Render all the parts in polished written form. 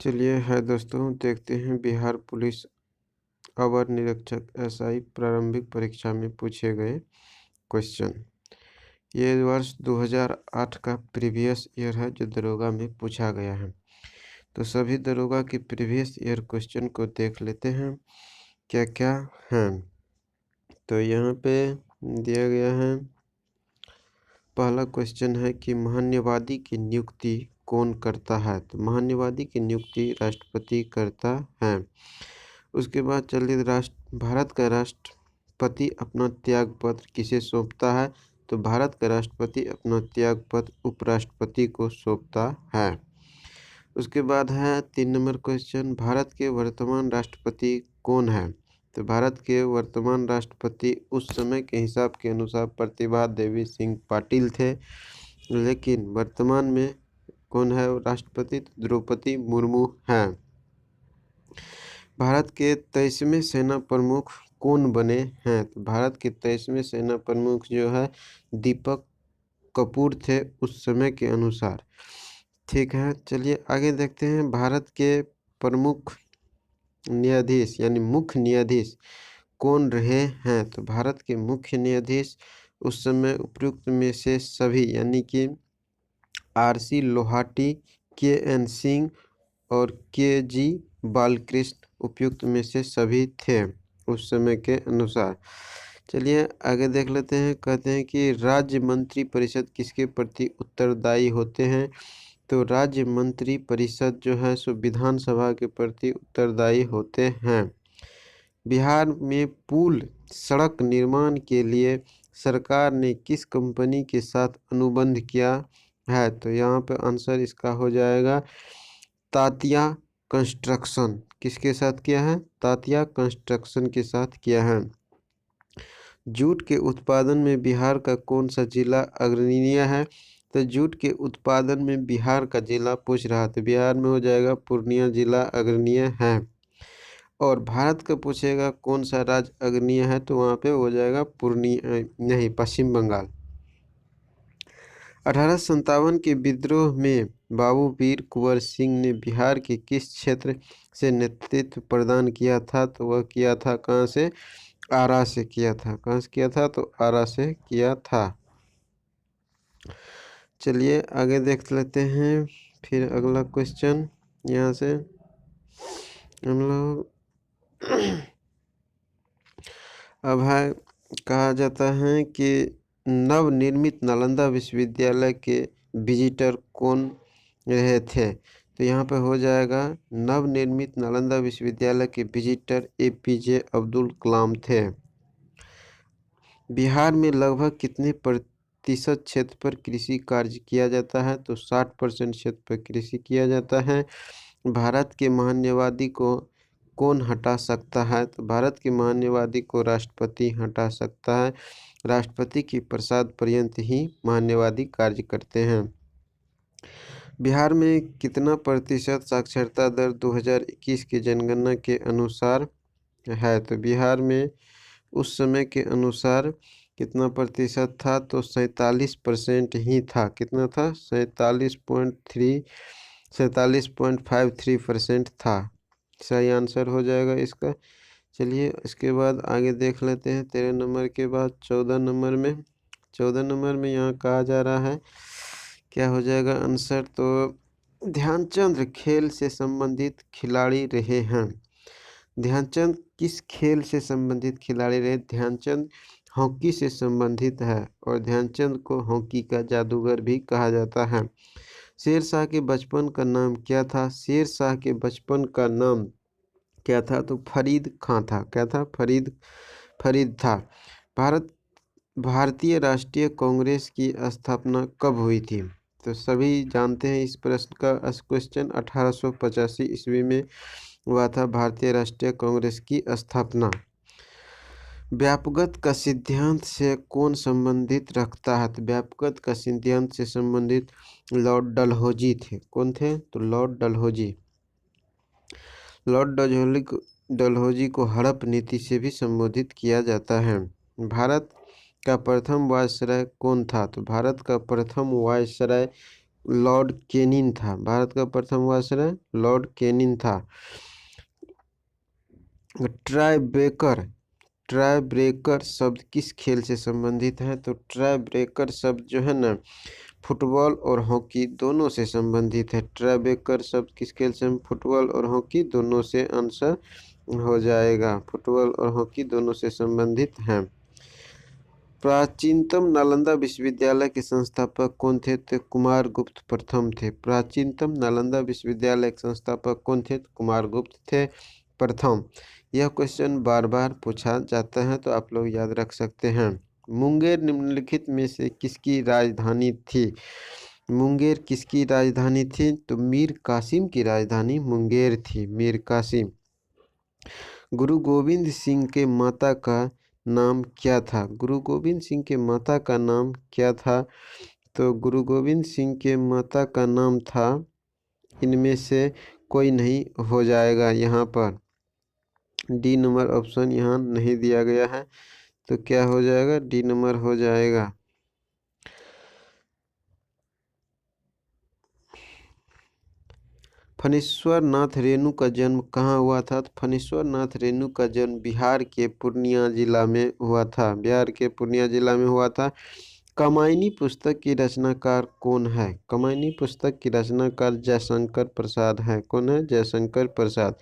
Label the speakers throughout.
Speaker 1: चलिए है दोस्तों, देखते हैं बिहार पुलिस अवर निरीक्षक एसआई प्रारंभिक परीक्षा में पूछे गए क्वेश्चन। ये वर्ष 2008 का प्रीवियस ईयर है जो दरोगा में पूछा गया है। तो सभी दरोगा के प्रीवियस ईयर क्वेश्चन को देख लेते हैं क्या क्या हैं। तो यहाँ पे दिया गया है, पहला क्वेश्चन है कि महान्यवादी की नियुक्ति कौन करता है। तो महान्यवादी की नियुक्ति राष्ट्रपति करता है। उसके बाद चलिए, भारत का राष्ट्रपति अपना त्याग पत्र किसे सौंपता है। तो भारत का राष्ट्रपति अपना त्याग पत्र उपराष्ट्रपति को सौंपता है। उसके बाद है 3 नंबर क्वेश्चन, भारत के वर्तमान राष्ट्रपति कौन है। तो भारत के वर्तमान राष्ट्रपति उस समय के हिसाब के अनुसार प्रतिभा देवी सिंह पाटिल थे, लेकिन वर्तमान में कौन है राष्ट्रपति। तो द्रौपदी मुर्मू हैं। भारत के 23वें सेना प्रमुख कौन बने हैं। तो भारत के 23वें सेना प्रमुख जो है दीपक कपूर थे उस समय के अनुसार। ठीक है, चलिए आगे देखते हैं, भारत के प्रमुख न्यायाधीश यानी मुख्य न्यायाधीश कौन रहे हैं। तो भारत के मुख्य न्यायाधीश उस समय उपयुक्त में से सभी यानी कि आरसी लोहाटी, के एन सिंह और के जी बालकृष्ण उपयुक्त में से सभी थे उस समय के अनुसार। चलिए आगे देख लेते हैं, कहते हैं कि राज्य मंत्री परिषद किसके प्रति उत्तरदायी होते हैं। तो राज्य मंत्री परिषद जो है सो विधानसभा के प्रति उत्तरदायी होते हैं। बिहार में पुल सड़क निर्माण के लिए सरकार ने किस कंपनी के साथ अनुबंध किया है। तो यहाँ पे आंसर इसका हो जाएगा तातिया कंस्ट्रक्शन। किसके साथ किया है। तातिया कंस्ट्रक्शन के साथ किया है। जूट के उत्पादन में बिहार का कौन सा जिला अग्रणीय है। तो जूट के उत्पादन में बिहार का जिला पूछ रहा था, बिहार में हो जाएगा पूर्णिया जिला अग्रणीय है। और भारत का पूछेगा कौन सा राज्य अग्रणीय है, तो वहाँ पे हो जाएगा पूर्णिया नहीं, पश्चिम बंगाल। 1857 के विद्रोह में बाबू वीर कुंवर सिंह ने बिहार के किस क्षेत्र से नेतृत्व प्रदान किया था। तो वह किया था कहाँ से, आरा से किया था। कहाँ से किया था, तो आरा से किया था। चलिए आगे देख लेते हैं, फिर अगला क्वेश्चन यहाँ से हम लोग अब है, कहा जाता है कि नवनिर्मित नालंदा विश्वविद्यालय के विजिटर कौन रहे थे। तो यहाँ पे हो जाएगा नवनिर्मित नालंदा विश्वविद्यालय के विजिटर एपीजे अब्दुल कलाम थे। बिहार में लगभग कितने प्रतिशत क्षेत्र पर कृषि कार्य किया जाता है। तो 60% क्षेत्र पर कृषि किया जाता है। भारत के महान्यवादी को कौन हटा सकता है। तो भारत के महान्यवादी को राष्ट्रपति हटा सकता है। राष्ट्रपति की प्रसाद पर्यंत ही महान्यवादी कार्य करते हैं। बिहार में कितना प्रतिशत साक्षरता दर 2021 की जनगणना के अनुसार है। तो बिहार में उस समय के अनुसार कितना प्रतिशत था, तो 47% ही था। कितना था, 47.53% था। सही आंसर हो जाएगा इसका। चलिए इसके बाद आगे देख लेते हैं, 13 नंबर के बाद 14 नंबर में यहाँ कहा जा रहा है, क्या हो जाएगा आंसर। तो ध्यानचंद खेल से संबंधित खिलाड़ी रहे हैं। ध्यानचंद किस खेल से संबंधित खिलाड़ी रहे। ध्यानचंद हॉकी से संबंधित है और ध्यानचंद को हॉकी का जादूगर भी कहा जाता है। शेरशाह के बचपन का नाम क्या था। शेरशाह के बचपन का नाम क्या था, तो फरीद खां था। क्या था, फरीद था। भारतीय राष्ट्रीय कांग्रेस की स्थापना कब हुई थी। तो सभी जानते हैं इस प्रश्न का क्वेश्चन 1885 ईस्वी में हुआ था भारतीय राष्ट्रीय कांग्रेस की स्थापना। व्यापकता का सिद्धांत से कौन संबंधित रखता है। तो व्यापकता का सिद्धांत से संबंधित लॉर्ड डलहौजी थे। कौन थे, तो लॉर्ड डलहौजी। लॉर्ड डलहौजी को हड़प नीति से भी संबोधित किया जाता है। भारत का प्रथम वायसराय कौन था। तो भारत का प्रथम वायसराय लॉर्ड केनिन था। भारत का प्रथम वायसराय लॉर्ड केनिन था। ट्राई ब्रेकर, ट्राई ब्रेकर शब्द किस खेल से संबंधित है? तो ट्राई ब्रेकर शब्द जो है ना, फुटबॉल और हॉकी दोनों से संबंधित है। ट्राई ब्रेकर शब्द किस खेल से? फुटबॉल और हॉकी दोनों से आंसर हो जाएगा। फुटबॉल और हॉकी दोनों से संबंधित हैं। प्राचीनतम नालंदा विश्वविद्यालय के संस्थापक कौन थे? तो कुमार गुप्त प्रथम थे। प्राचीनतम नालंदा विश्वविद्यालय के संस्थापक कौन थे? कुमार गुप्त थे प्रथम। यह क्वेश्चन बार बार पूछा जाता है, तो आप लोग याद रख सकते हैं। मुंगेर निम्नलिखित में से किसकी राजधानी थी? मुंगेर किसकी राजधानी थी? तो मीर कासिम की राजधानी मुंगेर थी। मीर कासिम। गुरु गोविंद सिंह के माता का नाम क्या था? गुरु गोविंद सिंह के माता का नाम क्या था? तो गुरु गोविंद सिंह के माता का नाम था, इनमें से कोई नहीं हो जाएगा यहाँ पर। डी नंबर ऑप्शन यहाँ नहीं दिया गया है, तो क्या हो जाएगा? डी नंबर हो जाएगा। फणीश्वर नाथ रेणु का जन्म कहाँ हुआ था? तो फणीश्वर नाथ रेणु का जन्म बिहार के पूर्णिया जिला में हुआ था। बिहार के पूर्णिया जिला में हुआ था। कामायनी पुस्तक की रचनाकार कौन है? कामायनी पुस्तक की रचनाकार जयशंकर प्रसाद है। कौन है? जयशंकर प्रसाद।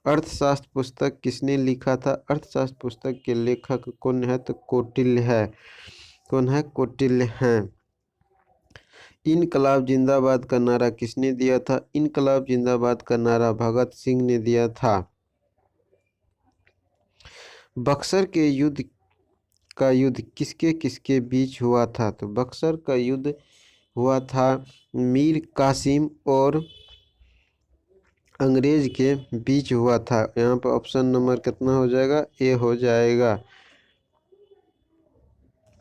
Speaker 1: अर्थशास्त्र पुस्तक किसने लिखा था? अर्थशास्त्र पुस्तक के लेखक कौन है? तो कौटिल्य है। कौन है? कौटिल्य है। इनकलाब जिंदाबाद का नारा किसने दिया था? इनकलाब जिंदाबाद का नारा भगत सिंह ने दिया था। बक्सर के युद्ध किसके किसके बीच हुआ था? तो बक्सर का युद्ध हुआ था मीर कासिम और अंग्रेज के बीच हुआ था। यहाँ पर ऑप्शन नंबर कितना हो जाएगा? ए हो जाएगा।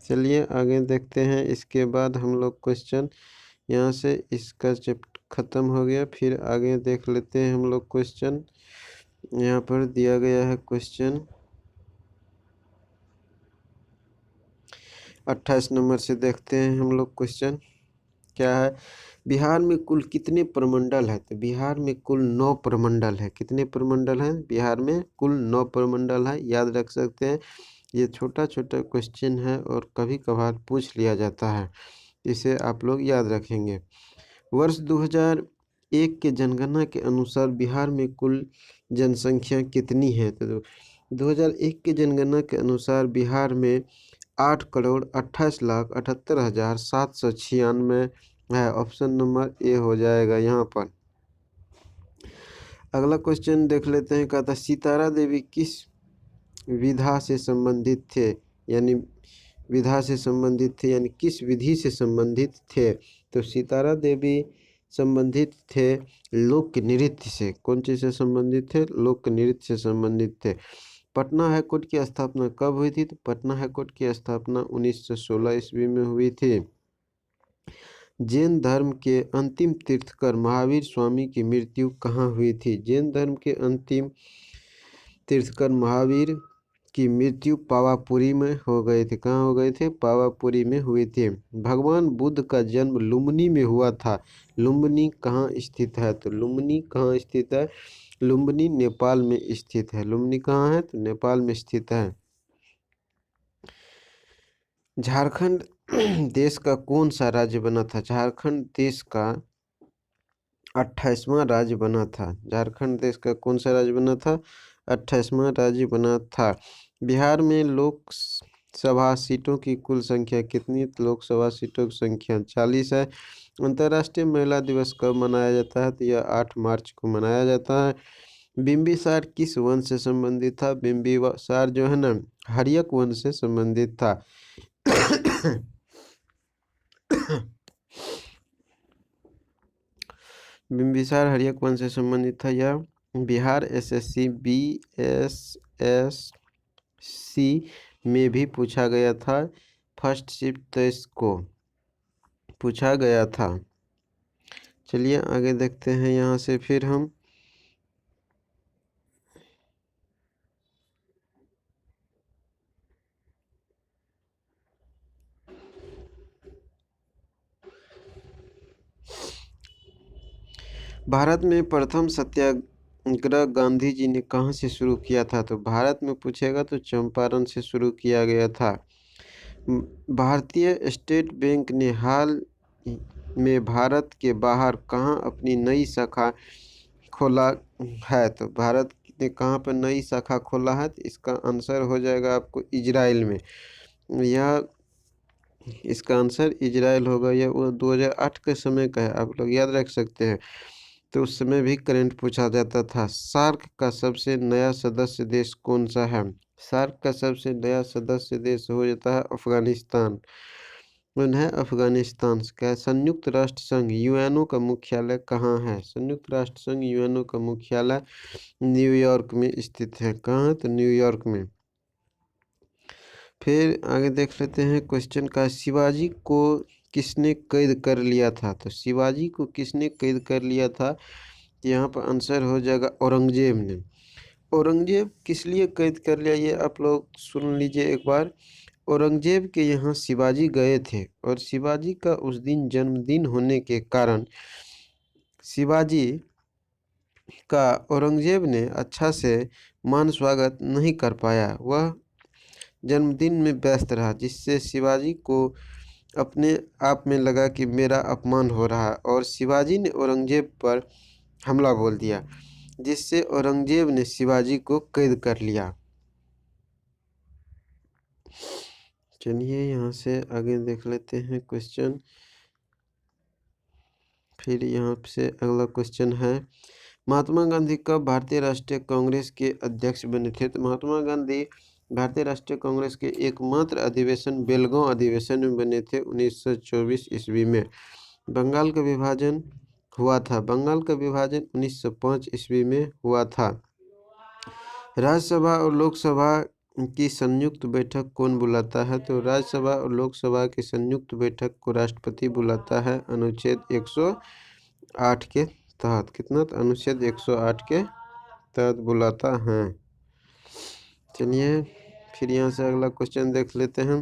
Speaker 1: चलिए आगे देखते हैं। इसके बाद हम लोग क्वेश्चन यहाँ से इसका चैप्टर ख़त्म हो गया, फिर आगे देख लेते हैं हम लोग क्वेश्चन। यहाँ पर दिया गया है क्वेश्चन 28 नंबर से देखते हैं हम लोग क्वेश्चन क्या है। बिहार में कुल कितने प्रमंडल है? तो बिहार में कुल 9 प्रमंडल है। कितने प्रमंडल हैं? बिहार में कुल 9 प्रमंडल है। याद रख सकते हैं। ये छोटा छोटा क्वेश्चन है और कभी कभार पूछ लिया जाता है, इसे आप लोग याद रखेंगे। वर्ष 2001 के जनगणना के अनुसार बिहार में कुल जनसंख्या कितनी है? तो 2001 के जनगणना के अनुसार बिहार में 8,28,78,796 है। ऑप्शन नंबर ए हो जाएगा यहाँ पर। अगला क्वेश्चन देख लेते हैं। कहता सितारा देवी किस विधा से संबंधित थे? यानी विधा से संबंधित थे, यानी किस विधि से संबंधित थे? तो सितारा देवी संबंधित थे लोक नृत्य से। कौन चीज से संबंधित थे? लोक नृत्य से संबंधित थे। पटना हाईकोर्ट की स्थापना कब हुई थी? तो पटना हाईकोर्ट की स्थापना 1916 ईस्वी में हुई थी। जैन धर्म के अंतिम तीर्थकर महावीर स्वामी की मृत्यु कहाँ हुई थी? जैन धर्म के अंतिम तीर्थकर महावीर की मृत्यु पावापुरी में हो गए थे। कहाँ हो गए थे? पावापुरी में हुई थी। भगवान बुद्ध का जन्म लुम्बिनी में हुआ था। लुम्बिनी कहाँ स्थित है? तो लुम्बिनी कहाँ स्थित है? लुम्बिनी नेपाल में स्थित है। लुम्बिनी कहाँ है? तो नेपाल में स्थित है। झारखंड देश का कौन सा राज्य बना था? झारखंड देश का 28वां राज्य बना था। झारखंड देश का कौन सा राज्य बना था? 28वां राज्य बना था। बिहार में लोकसभा सीटों की कुल संख्या कितनी? लोकसभा सीटों की संख्या 40 है। अंतर्राष्ट्रीय महिला दिवस कब मनाया जाता है? तो यह 8 मार्च को मनाया जाता है। बिम्बिसार किस वंश से संबंधित था? बिम्बिसार जो है ना, हर्यक वंश से संबंधित था। बिम्बिसार हर्यक वंश से संबंधित था। यह बिहार एसएससी बीएसएससी में भी पूछा गया था। फर्स्ट शिफ्ट टेस्ट को पूछा गया था। चलिए आगे देखते हैं यहाँ से फिर हम। भारत में प्रथम सत्याग्रह गांधी जी ने कहाँ से शुरू किया था? तो भारत में पूछेगा तो चंपारण से शुरू किया गया था। भारतीय स्टेट बैंक ने हाल में भारत के बाहर कहाँ अपनी नई शाखा खोला है? तो भारत ने कहाँ पर नई शाखा खोला है? तो इसका आंसर हो जाएगा आपको इजराइल में। यह इसका आंसर इजराइल होगा। यह वो 2008 के समय का है, आप लोग याद रख सकते हैं। तो उस समय भी करंट पूछा जाता था। सार्क का सबसे नया सदस्य देश कौन सा है? सार्क का सबसे नया सदस्य देश हो जाता है अफगानिस्तान। उन्हें अफगानिस्तान का संयुक्त राष्ट्र संघ यूएनओ का मुख्यालय कहाँ है? संयुक्त राष्ट्र संघ यूएनओ का मुख्यालय न्यूयॉर्क में स्थित है। कहाँ? तो न्यूयॉर्क में। फिर आगे देख लेते हैं क्वेश्चन का, शिवाजी को किसने कैद कर लिया था? तो शिवाजी को किसने कैद कर लिया था? यहाँ पर आंसर हो जाएगा औरंगजेब ने। औरंगजेब किस लिए कैद कर लिया, ये आप लोग सुन लीजिए एक बार। औरंगजेब के यहाँ शिवाजी गए थे और शिवाजी का उस दिन जन्मदिन होने के कारण शिवाजी का औरंगजेब ने अच्छा से मान स्वागत नहीं कर पाया। वह जन्मदिन में व्यस्त रहा, जिससे शिवाजी को अपने आप में लगा कि मेरा अपमान हो रहा है और शिवाजी ने औरंगजेब पर हमला बोल दिया, जिससे औरंगजेब ने शिवाजी को कैद कर लिया। चलिए यहाँ से आगे देख लेते हैं क्वेश्चन। फिर यहाँ से अगला क्वेश्चन है, महात्मा गांधी कब भारतीय राष्ट्रीय कांग्रेस के अध्यक्ष बने थे? तो महात्मा गांधी भारतीय राष्ट्रीय कांग्रेस के एकमात्र अधिवेशन बेलगांव अधिवेशन में बने थे 1924 ईस्वी में। बंगाल का विभाजन हुआ था। बंगाल का विभाजन 1905 ईस्वी में हुआ था। राज्यसभा और लोकसभा की संयुक्त बैठक कौन बुलाता है? तो राज्यसभा और लोकसभा की संयुक्त बैठक को राष्ट्रपति बुलाता है अनुच्छेद 108 के तहत। कितना? तो अनुच्छेद 108 के तहत बुलाता है। चलिए फिर यहाँ से अगला क्वेश्चन देख लेते हैं।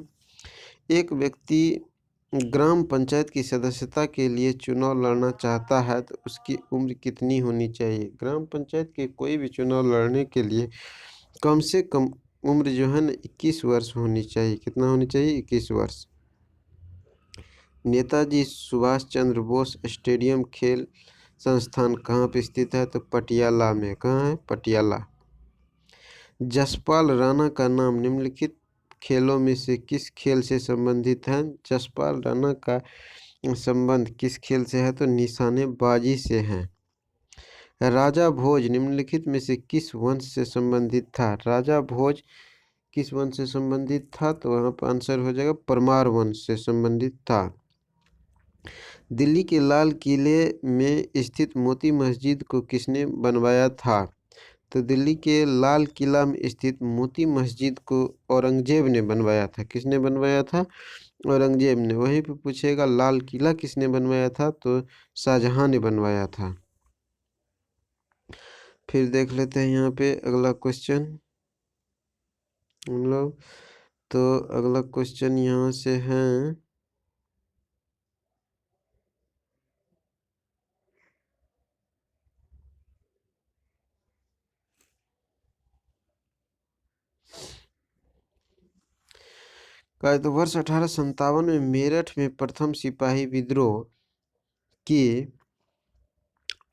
Speaker 1: एक व्यक्ति ग्राम पंचायत की सदस्यता के लिए चुनाव लड़ना चाहता है तो उसकी उम्र कितनी होनी चाहिए? ग्राम पंचायत के कोई भी चुनाव लड़ने के लिए कम से कम उम्र जो है ना 21 वर्ष होनी चाहिए। कितना होनी चाहिए? 21 वर्ष। नेताजी सुभाष चंद्र बोस स्टेडियम खेल संस्थान कहाँ पे स्थित है? तो पटियाला में। कहाँ है? पटियाला। जसपाल राणा का नाम निम्नलिखित खेलों में से किस खेल से संबंधित है? जसपाल राणा का संबंध किस खेल से है? तो निशानेबाजी से है। राजा भोज निम्नलिखित में से किस वंश से संबंधित था? राजा भोज किस वंश से संबंधित था? तो वहाँ पर आंसर हो जाएगा परमार वंश से संबंधित था। दिल्ली के लाल किले में स्थित मोती मस्जिद को किसने बनवाया था? तो दिल्ली के लाल किला में स्थित मोती मस्जिद को औरंगजेब ने बनवाया था। किसने बनवाया था? औरंगजेब ने। वहीं पे पूछेगा लाल किला किसने बनवाया था? तो शाहजहां ने बनवाया था। फिर देख लेते हैं यहाँ पे अगला क्वेश्चन हम लोग। तो अगला क्वेश्चन यहाँ से है, तो वर्ष 1857 में मेरठ में प्रथम सिपाही विद्रोह की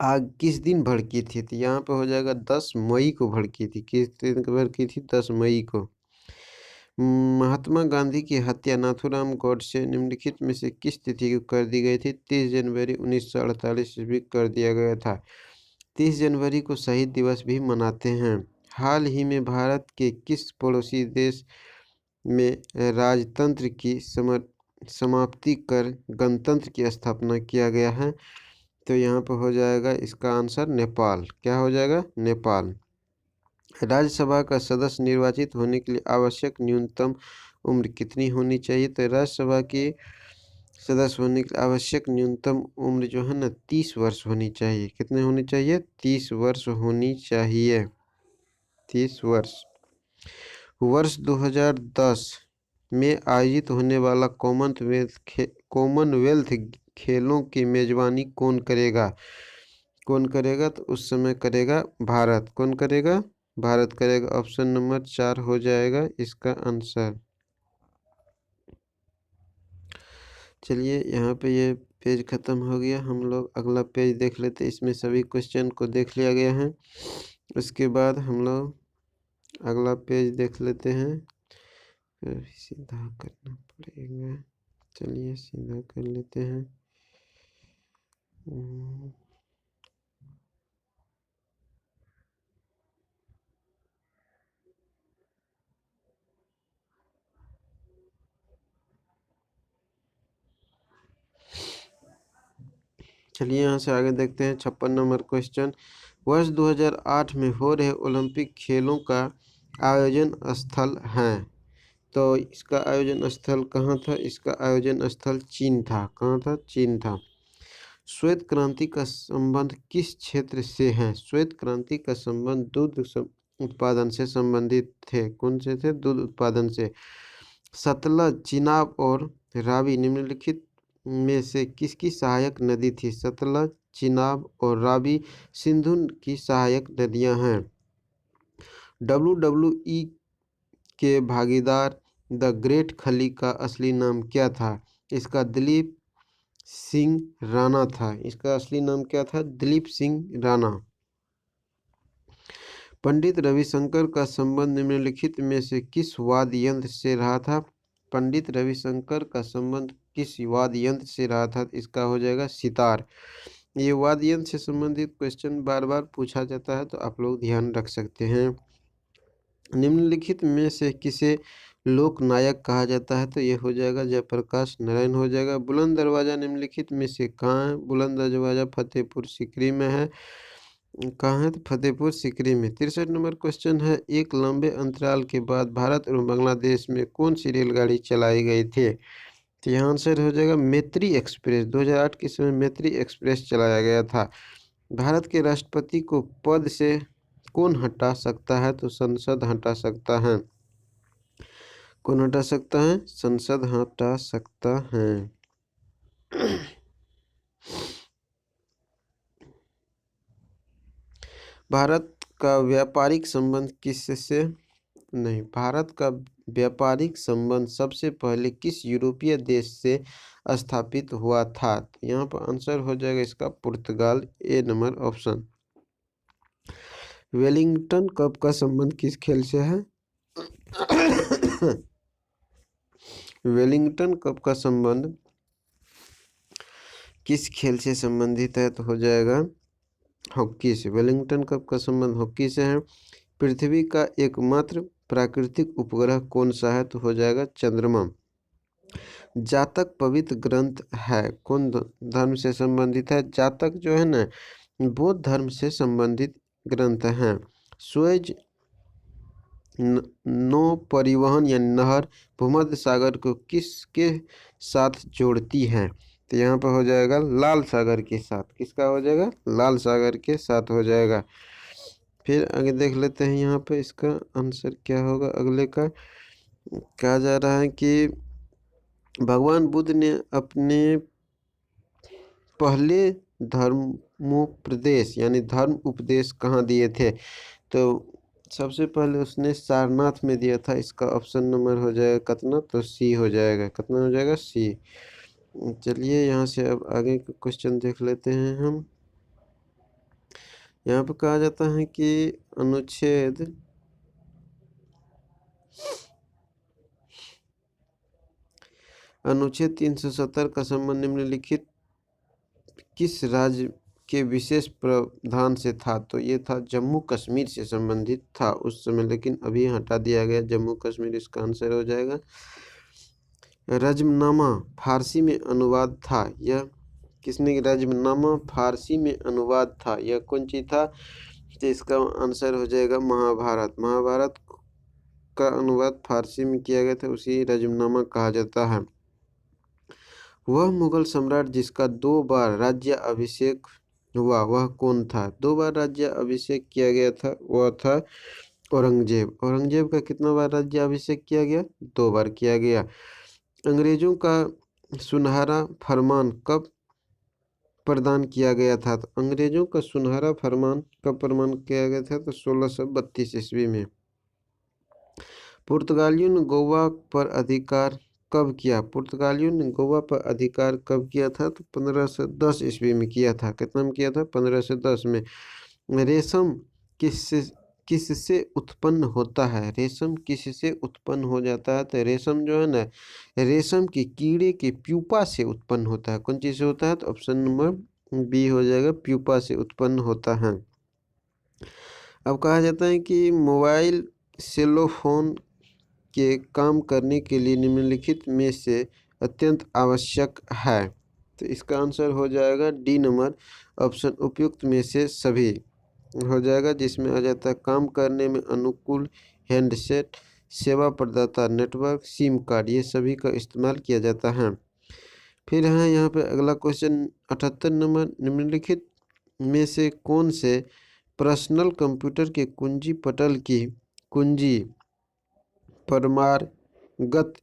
Speaker 1: आग किस दिन भड़की थी? तो यहाँ पे हो जाएगा 10 मई को भड़की थी। किस दिन को भड़की थी? 10 मई को। महात्मा गांधी की हत्या नाथूराम गोडसे निम्नलिखित में से किस तिथि को कर दी गई थी? 30 जनवरी 1948 ईस्वी कर दिया गया था। 30 जनवरी को शहीद दिवस भी मनाते हैं। हाल ही में भारत के किस पड़ोसी देश में राजतंत्र की समाप्ति कर गणतंत्र की स्थापना किया गया है? तो यहाँ पर हो जाएगा इसका आंसर नेपाल। क्या हो जाएगा? नेपाल। राज्यसभा का सदस्य निर्वाचित होने के लिए आवश्यक न्यूनतम उम्र कितनी होनी चाहिए? तो राज्यसभा की सदस्य होने के लिए आवश्यक न्यूनतम उम्र जो है ना 30 वर्ष होनी चाहिए। कितने होनी चाहिए? 30 वर्ष होनी चाहिए। 30 वर्ष। वर्ष 2010 में आयोजित होने वाला कॉमनवेल्थ खेलों की मेजबानी कौन करेगा? कौन करेगा? तो उस समय करेगा भारत। कौन करेगा? भारत करेगा। ऑप्शन नंबर 4 हो जाएगा इसका आंसर। चलिए यहाँ पे ये पेज ख़त्म हो गया। हम लोग अगला पेज देख लेते। इसमें सभी क्वेश्चन को देख लिया गया है। उसके बाद हम लोग अगला पेज देख लेते हैं। फिर सीधा करना पड़ेगा। चलिए सीधा कर लेते हैं। चलिए यहाँ से आगे देखते हैं 56 नंबर क्वेश्चन। वर्ष 2008 में हो रहे ओलंपिक खेलों का आयोजन स्थल है। तो इसका आयोजन स्थल कहाँ था? इसका आयोजन स्थल चीन था। कहाँ था? चीन था। श्वेत क्रांति का संबंध किस क्षेत्र से है? श्वेत क्रांति का संबंध दूध उत्पादन से संबंधित थे। कौन से थे? दूध उत्पादन से। सतलज, चिनाब और रावी निम्नलिखित में से किसकी सहायक नदी थी? सतलज, चिनाब और रावी सिंधु की सहायक नदियां हैं। WWE के भागीदार द ग्रेट खली का असली नाम क्या था? इसका दिलीप सिंह राणा था। इसका असली नाम क्या था? दिलीप सिंह राणा। पंडित रविशंकर का संबंध निम्नलिखित में से किस वाद्य यंत्र से रहा था? पंडित रविशंकर का संबंध किस वाद्य यंत्र से रहा था? इसका हो जाएगा सितार। ये वाद्य यंत्र से संबंधित क्वेश्चन बार बार पूछा जाता है, तो आप लोग ध्यान रख सकते हैं। निम्नलिखित में से किसे लोक नायक कहा जाता है? तो ये हो जाएगा जयप्रकाश नारायण हो जाएगा। बुलंद दरवाजा निम्नलिखित में से कहाँ है? बुलंद दरवाजा फतेहपुर सीकरी में है। कहाँ है? तो फतेहपुर सीकरी में। 63 नंबर क्वेश्चन है। एक लंबे अंतराल के बाद भारत और बांग्लादेश में कौन सी रेलगाड़ी चलाई गई थी? तो यहाँ आंसर हो जाएगा मैत्री एक्सप्रेस। 2008 के समय मैत्री एक्सप्रेस चलाया गया था। भारत के राष्ट्रपति को पद से कौन हटा सकता है? तो संसद हटा सकता है। कौन हटा सकता है? संसद हटा सकता है। भारत का व्यापारिक संबंध किससे नहीं, भारत का व्यापारिक संबंध सबसे पहले किस यूरोपीय देश से स्थापित हुआ था? तो यहाँ पर आंसर हो जाएगा इसका पुर्तगाल। ए नंबर ऑप्शन। वेलिंगटन कप का संबंध किस खेल से है? वेलिंगटन कप का संबंध किस खेल से संबंधित है? तो हो जाएगा हॉकी से। वेलिंगटन कप का संबंध हॉकी से है। पृथ्वी का एकमात्र प्राकृतिक उपग्रह कौन सा है? तो हो जाएगा चंद्रमा। जातक पवित्र ग्रंथ है, कौन धर्म से संबंधित है? जातक जो है ना, बौद्ध धर्म से संबंधित ग्रंथ हैं। सुएज नौ परिवहन या नहर भूमध्य सागर को किसके साथ जोड़ती है? तो यहाँ पर हो जाएगा लाल सागर के साथ। किसका हो जाएगा? लाल सागर के साथ हो जाएगा। फिर आगे देख लेते हैं यहाँ पे इसका आंसर क्या होगा अगले का। कहा जा रहा है कि भगवान बुद्ध ने अपने पहले धर्मोपदेश यानी धर्म उपदेश कहाँ दिए थे? तो सबसे पहले उसने सारनाथ में दिया था। इसका ऑप्शन नंबर हो जाएगा कितना? तो सी हो जाएगा। कितना हो जाएगा? सी। चलिए यहाँ से अब आगे का क्वेश्चन देख लेते हैं हम। यहाँ पर कहा जाता है कि अनुच्छेद 370 का संबंध निम्नलिखित किस राज्य के विशेष प्रावधान से था? तो ये था जम्मू कश्मीर से संबंधित था उस समय, लेकिन अभी हटा दिया गया जम्मू कश्मीर। इसका आंसर हो जाएगा। रज़्मनामा फारसी में अनुवाद था। यह किसने? रज़्मनामा फारसी में अनुवाद था। यह कौन चीज था? तो इसका आंसर हो जाएगा महाभारत। महाभारत का अनुवाद फारसी में किया गया था, उसी रज़्मनामा कहा जाता है। वह मुगल सम्राट जिसका 2 बार राज्य अभिषेक हुआ वह कौन था? 2 बार राज्य अभिषेक किया गया था, वह था औरंगजेब। औरंगजेब का कितना बार राज्य अभिषेक किया गया? 2 बार किया गया। अंग्रेजों का सुनहरा फरमान कब प्रदान किया गया था? तो अंग्रेजों का सुनहरा फरमान कब प्रमाण किया गया था? तो 1632 ईस्वी में। पुर्तगालियों ने गोवा पर अधिकार कब किया? पुर्तगालियों ने गोवा पर अधिकार कब किया था? तो 1510 ईस्वी में किया था। कितना में किया था? 1510 में। रेशम किससे किससे उत्पन्न होता है? रेशम किससे उत्पन्न हो जाता है? तो रेशम जो है ना, रेशम के कीड़े के प्यूपा से उत्पन्न होता है। कौन चीज़ से होता है? तो ऑप्शन नंबर बी हो जाएगा, प्यूपा से उत्पन्न होता है। अब कहा जाता है कि मोबाइल सेलोफोन के काम करने के लिए निम्नलिखित में से अत्यंत आवश्यक है। तो इसका आंसर हो जाएगा डी नंबर ऑप्शन, उपयुक्त में से सभी हो जाएगा, जिसमें आ जाता है काम करने में अनुकूल हैंडसेट, सेवा प्रदाता नेटवर्क, सिम कार्ड, ये सभी का इस्तेमाल किया जाता है। फिर है यहाँ पे अगला क्वेश्चन 78 नंबर, निम्नलिखित में से कौन से पर्सनल कंप्यूटर के कुंजी पटल की कुंजी परमाणुगत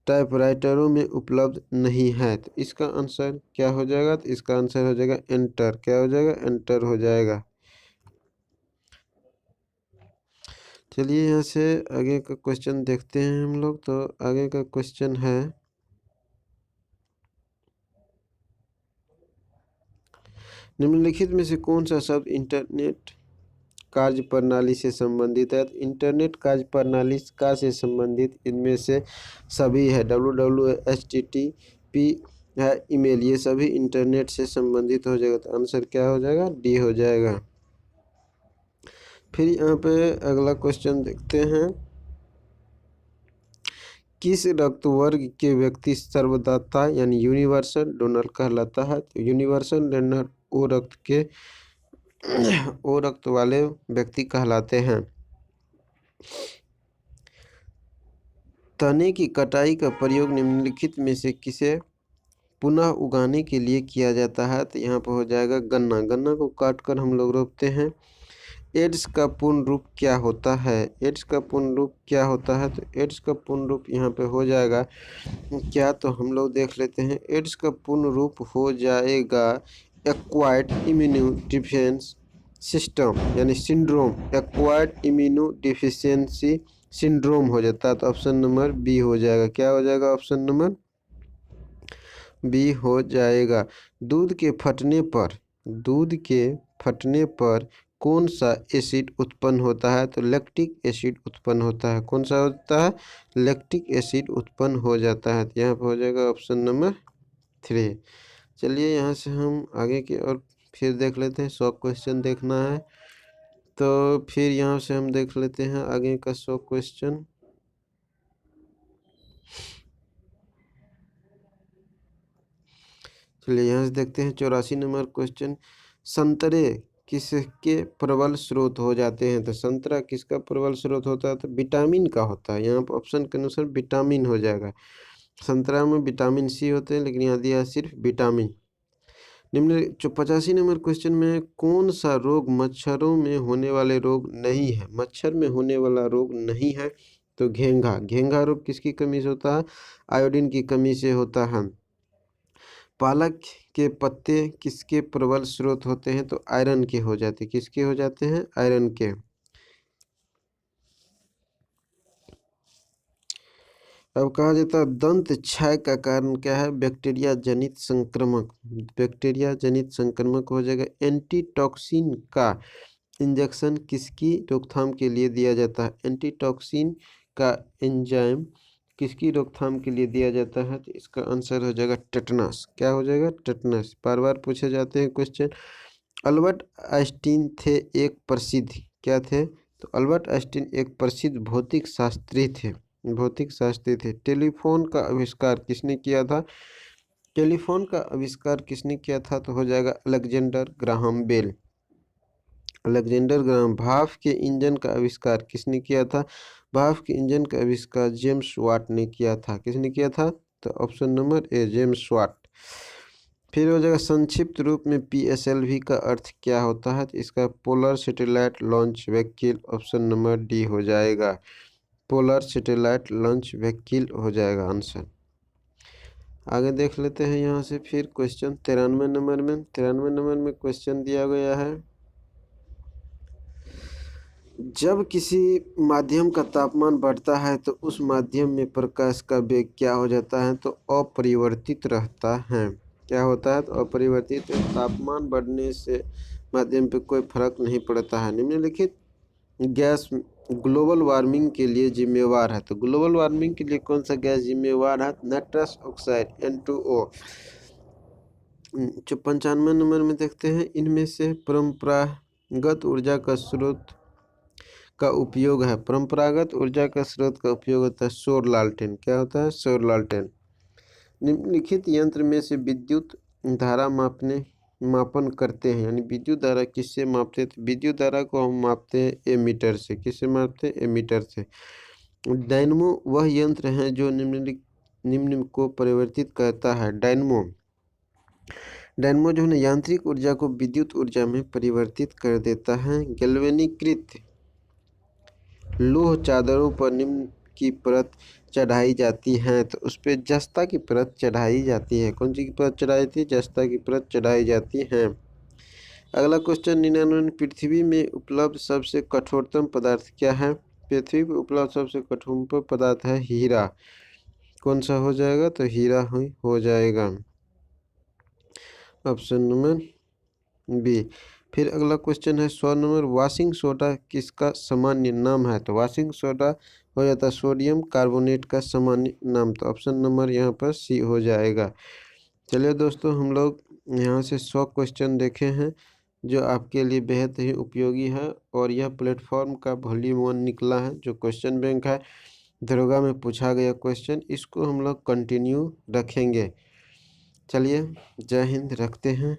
Speaker 1: टाइपराइटरों में उपलब्ध नहीं है? तो इसका आंसर क्या हो जाएगा? तो इसका आंसर हो जाएगा एंटर। क्या हो जाएगा? एंटर हो जाएगा। चलिए यहाँ से आगे का क्वेश्चन देखते हैं हम लोग। तो आगे का क्वेश्चन है, निम्नलिखित में से कौन सा शब्द इंटरनेट कार्य प्रणाली से संबंधित है? तो इंटरनेट कार्य प्रणाली का से संबंधित इनमें से सभी है। HTTP है, ईमेल, ये सभी इंटरनेट से संबंधित हो जाएगा। तो आंसर क्या हो जाएगा? डी हो जाएगा। फिर यहाँ पे अगला क्वेश्चन देखते हैं, किस रक्त वर्ग के व्यक्ति सर्वदाता यानी यूनिवर्सल डोनर कहलाता है? तो यूनिवर्सल डोनर ओ रक्त वाले व्यक्ति कहलाते हैं। तने की कटाई का प्रयोग निम्नलिखित में से किसे पुनः उगाने के लिए किया जाता है? तो यहाँ पर हो जाएगा गन्ना। गन्ना को काट कर हम लोग रोपते हैं। एड्स का पूर्ण रूप क्या होता है? एड्स का पूर्ण रूप क्या होता है? तो एड्स का पूर्ण रूप यहाँ पे हो जाएगा क्या? तो हम लोग देख लेते हैं। एड्स का पूर्ण रूप हो जाएगा एक्वायर्ड इम्यूनो डिफिशियंसी सिस्टम यानी syndrome. Acquired immuno deficiency syndrome हो जाता है। तो ऑप्शन नंबर बी हो जाएगा। क्या हो जाएगा? ऑप्शन नंबर बी हो जाएगा। दूध के फटने पर कौन सा एसिड उत्पन्न होता है? तो लैक्टिक एसिड उत्पन्न होता है। कौन सा होता है? लैक्टिक एसिड उत्पन्न हो जाता है। तो यहाँ पर हो जाएगा ऑप्शन नंबर 3। चलिए यहाँ से हम आगे की और फिर देख लेते हैं। 100 क्वेश्चन देखना है, तो फिर यहाँ से हम देख लेते हैं आगे का 100 क्वेश्चन। चलिए यहाँ से देखते हैं 84 नंबर क्वेश्चन, संतरे किसके प्रबल स्रोत हो जाते हैं? तो संतरा किसका प्रबल स्रोत होता है? तो विटामिन का होता है। यहाँ पर ऑप्शन के अनुसार विटामिन हो जाएगा। संतरा में विटामिन सी होते हैं, लेकिन यहाँ दिया है सिर्फ विटामिन। निम्न 85 नंबर क्वेश्चन में कौन सा रोग मच्छरों में होने वाले रोग नहीं है? मच्छर में होने वाला रोग नहीं है। तो घेंघा। घेंघा रोग किसकी कमी से होता है? आयोडीन की कमी से होता है। पालक के पत्ते किसके प्रबल स्रोत होते हैं? तो आयरन के हो जाते हैं। किसके हो जाते हैं? आयरन के। अब कहा जाता है दंत क्षय का कारण क्या है? बैक्टीरिया जनित संक्रमक। बैक्टीरिया जनित संक्रमक हो जाएगा। एंटीटॉक्सिन का इंजेक्शन किसकी रोकथाम के लिए दिया जाता है? एंटीटॉक्सिन का एंजाइम किसकी रोकथाम के लिए दिया जाता है? तो इसका आंसर हो जाएगा टेटनस। क्या हो जाएगा? टेटनस। बार बार पूछे जाते हैं क्वेश्चन। अल्बर्ट आइंस्टीन थे एक प्रसिद्ध, क्या थे? तो अल्बर्ट आइंस्टीन एक प्रसिद्ध भौतिक शास्त्री थे। भौतिक शास्त्री थे। टेलीफोन का आविष्कार किसने किया था? टेलीफोन का आविष्कार किसने किया था? तो हो जाएगा Alexander Graham Bell. Alexander Graham. भाप के इंजन का आविष्कार किसने किया था? भाप के इंजन का आविष्कार जेम्स वाट ने किया था। किसने किया था? तो option number A, James Watt. फिर हो जाएगा संक्षिप्त रूप में PSLV का अर्थ क्या होता है? तो इसका polar satellite launch vehicle. Option number D हो जाएगा। पोलर सैटेलाइट लॉन्च व्हीकल हो जाएगा आंसर। आगे देख लेते हैं यहाँ से फिर क्वेश्चन 93 नंबर में। 93 नंबर में क्वेश्चन दिया गया है, जब किसी माध्यम का तापमान बढ़ता है तो उस माध्यम में प्रकाश का वेग क्या हो जाता है? तो अपरिवर्तित रहता है। क्या होता है? तो अपरिवर्तित। तापमान बढ़ने से माध्यम पे कोई फर्क नहीं पड़ता है। निम्नलिखित गैस ग्लोबल वार्मिंग के लिए जिम्मेवार है। तो ग्लोबल वार्मिंग के लिए कौन सा गैस जिम्मेवार है? Nitrous oxide N2O। जो 95 नंबर में देखते हैं, इनमें से परंपरागत ऊर्जा का स्रोत का उपयोग है। परंपरागत ऊर्जा का स्रोत का उपयोग होता है सौर लालटेन। क्या होता है? सौर लालटेन। निम्नलिखित यंत्र में से विद्युत धारा मापन करते हैं, यानी विद्युत धारा किससे मापते हैं? तो विद्युत धारा को हम मापते हैं एमीटर से। किससे मापते हैं? एमीटर से। डायनमो वह यंत्र है जो निम्न को परिवर्तित करता है। डायनमो जो है ना, यांत्रिक ऊर्जा को विद्युत ऊर्जा में परिवर्तित कर देता है। गैल्वेनीकृत लोह चादरों पर निम्न की परत चढ़ाई जाती है, तो उस पर जस्ता की परत चढ़ाई जाती है। कौन सी की परत चढ़ाई जाती है? जस्ता की परत चढ़ाई जाती है। अगला क्वेश्चन 99, पृथ्वी में उपलब्ध सबसे कठोरतम पदार्थ क्या है? पृथ्वी पर उपलब्ध सबसे कठोरतम पदार्थ है हीरा। कौन सा हो जाएगा? तो हीरा हो जाएगा, ऑप्शन नंबर बी। फिर अगला क्वेश्चन है 100 नंबर, वाशिंग सोडा किसका सामान्य नाम है? तो वाशिंग सोडा हो जाता है सोडियम कार्बोनेट का सामान्य नाम। तो ऑप्शन नंबर यहाँ पर सी हो जाएगा। चलिए दोस्तों, हम लोग यहाँ से 100 क्वेश्चन देखे हैं जो आपके लिए बेहद ही उपयोगी है, और यह प्लेटफॉर्म का वॉल्यूम 1 निकला है, जो क्वेश्चन बैंक है दरोगा में पूछा गया क्वेश्चन। इसको हम लोग कंटिन्यू रखेंगे। चलिए, जय हिंद, रखते हैं।